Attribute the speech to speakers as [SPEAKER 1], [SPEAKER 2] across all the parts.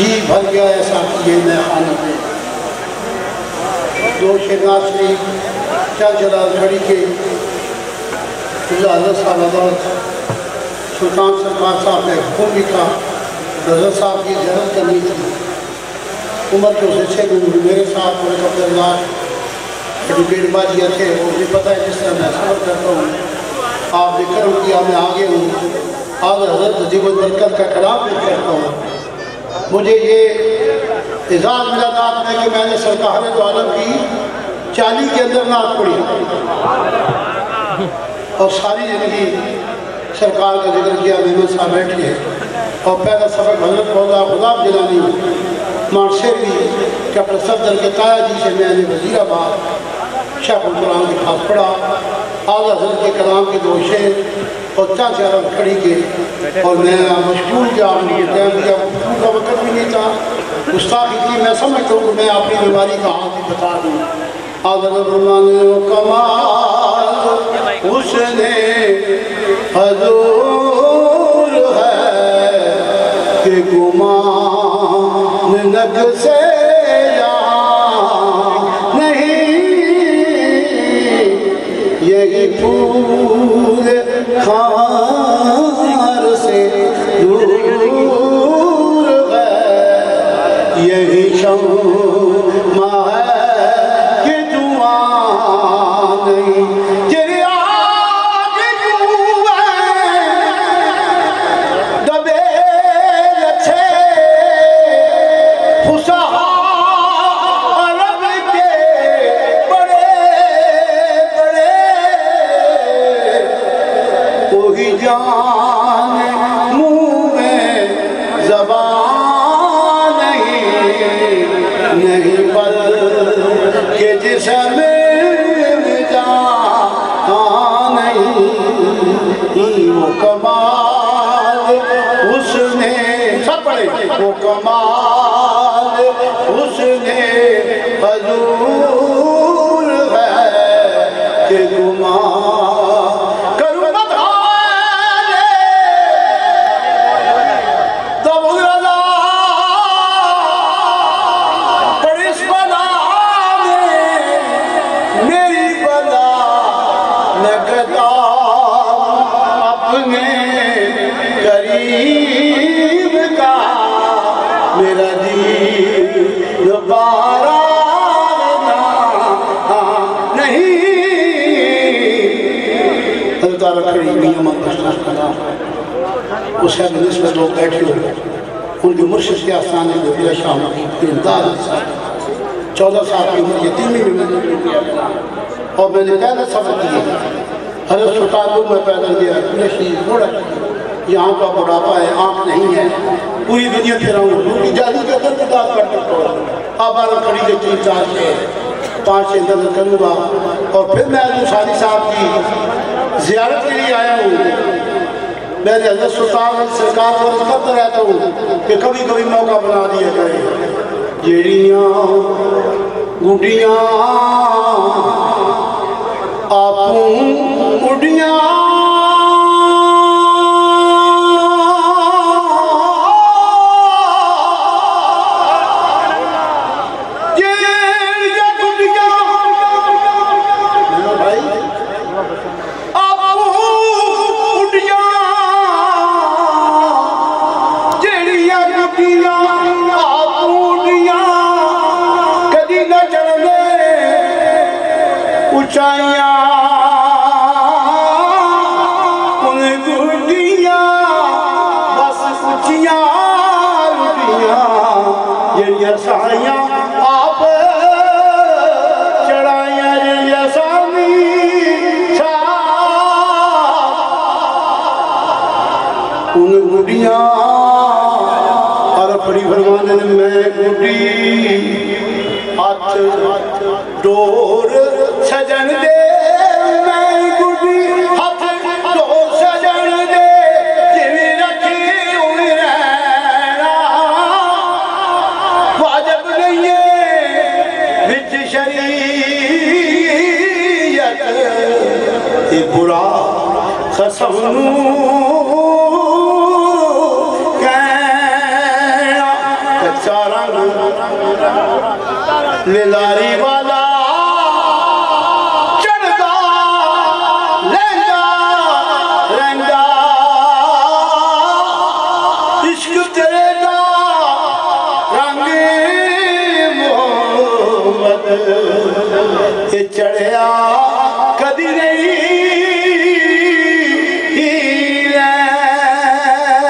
[SPEAKER 1] جی بھر گیا ایسا کیے میں خانہ میں دو شہناز شریف چل چلا گھڑی کے حضرت صاحب حضرت سلطان سرکار صاحب نے حکم بھی تھا حضرت صاحب کی زیارت کرنی تھی عمر کے اسے 6 گھنٹے میرے ساتھ اور عبداللہ ایڈوکیٹ باجیہ تھے اور مجھے پتہ ہے جس طرح میں سفر کرتا ہوں آپ نے کرم کیا میں آگے ہوں آج حضرت عجیب البرکت کا کلام بھی کرتا ہوں مجھے یہ اعزاز ملا نعت میں کہ میں نے سرکار دو عالم کی 40 کے اندر نعت پڑھی اور ساری زندگی سرکار کا ذکر کیا محمد صاحب بیٹھے اور پہلا سبق حضرت مولا خدا جلانی مانشیری کہ اپنے صدر کے تایا جی سے میں نے وزیر آباد شیخ القرآن کے پاس پڑھا آج حضرت کے کلام کے 2 شعر اور 4 عرب کھڑی کے اور میں مشغول کیا ٹائم دیا کا وقت بھی نہیں تھا گستاخی تھی میں سمجھتا ہوں کہ میں اپنی بیماری کا حال بھی بتا دوں حضرت رحمان کمال اس نے حضور ہے کہ گمان نگ سے یہی پھول خار سے دور ہے یہی شمع ہے کہ دعا نہیں تیری آگ کیوں ہے دبے اچھے فصحا عرب کے بڑے کوئی جان منہ میں زبان نہیں پر کہ جسم میں جان نہیں وہ کمال اس نے سب پڑھے وہ کمال اس نے حضور ہے کہ گمان میرا دین بارا نہیں اللہ تعالیٰ کھڑی میاں مقدس کلا اس ہے نسبت لوگ بیٹھے ہوئے ان کے مرشد کے آستانے میں میرا شام امداد 14 سال کی عمر یتیمی میں نے اور میں نے پہلے سفر کیا حضرت سلطان میں پیدا کیا نشید بوڑا یہاں کا بڑھاپا ہے آنکھ نہیں ہے پوری دنیا پھر آؤں لوگی جالی کے اندر مداد کرتا ہوں اب آرہ کھڑی کے 3-4 سے 5 سے اندر کروں گا اور پھر میں حضرت شادی صاحب کی زیارت کے لیے آیا ہوں میں نے حضرت سلطان سرکار کو رض کرتا رہتا ہوں کہ کبھی کبھی موقع بنا دیا کرے جیڑیاں گھڑیاں آپوں اڑیاں ان گھڑیاں بس اچیاں رٹیاں جڑیاں ساڑیاں آپ چڑھائیاں جڑیاں سامی ان گھڑیاں اور پڑی فرمانے میں گھڑی ہاتھ ڈور سجن دے میں گھڑی ہاتھ ڈور سجن دے جویں رکھی ہوئی رہنا واجب نہیں ہے وچ شریعت یہ برا خصم چارنگ للاری والا چڑھدا لہنگا رہندا عشق تیرے دا رنگ محمد یہ چڑھیا کدی نہیں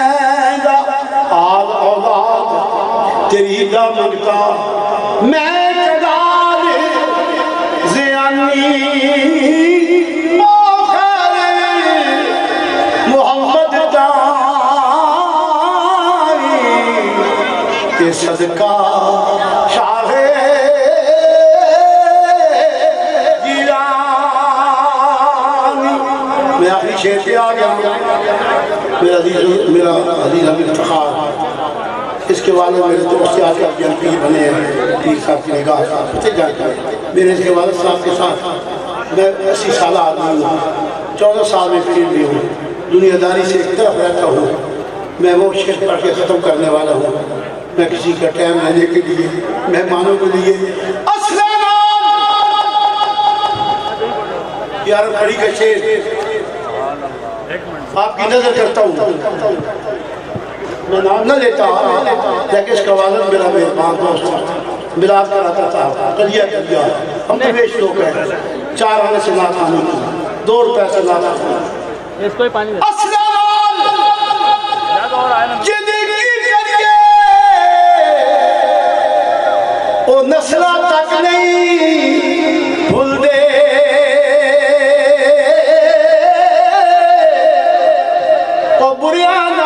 [SPEAKER 1] رہندا آل اولاد تیری دا منگتا میں جلال زیانی موخر محمد دائی کہ صدقہ شاہ جیلانی. میں آخری شیر پہ آ گیا. میرا عزیز امیر افتخار اس کے والد میرے دوست آج کل جن پیر بنے ہیں پیر صاحب کی نگاہ پتے جانتے ہیں. میرے اس کے والد صاحب کے ساتھ میں 80 سالہ آدمی ہوں. 14 سال میں پیر بھی ہوں. دنیا داری سے ایک طرف رہتا ہوں. میں وہ شیر پڑھ کے ختم کرنے والا ہوں. میں کسی کا ٹائم لینے کے لیے مہمانوں کے لیے اسلام یار کھڑی کا شیر آپ کی نظر کرتا ہوں. میں نام نہ لیتا لیکن اس کا والد میرا مہربان دوست ملاد کراتا تھا. قلیہ ہم پریش لوگ ہیں. 4 آنے سے نات آنے کی 2 روپے سے نات آنے اسلام زندگی کریے وہ نسلہ تک نہیں بھول دے وہ بریان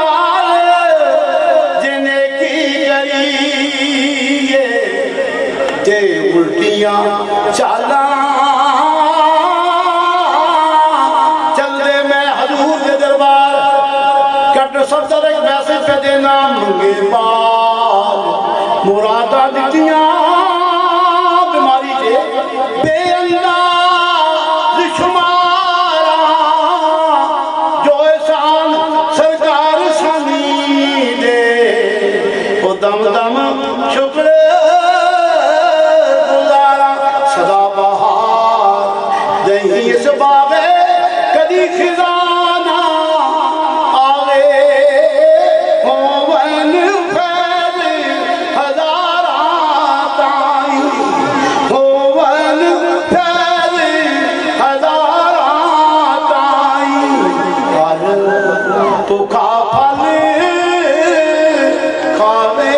[SPEAKER 1] الٹیاں چالاں چل دے میں حضور کے دربار کٹ سب ایک میسج پہ دینا منگے بال مرادہ دکھیاں بیماری جے بے انداز شمارا جو احسان سرکار سانی دے وہ دم دم شکر اس بابے کدی خزانہ آوے ہوون پھیل ہزارات آئی ہوون پھیل ہزارات آئی اور تو کھا پھل کھاوے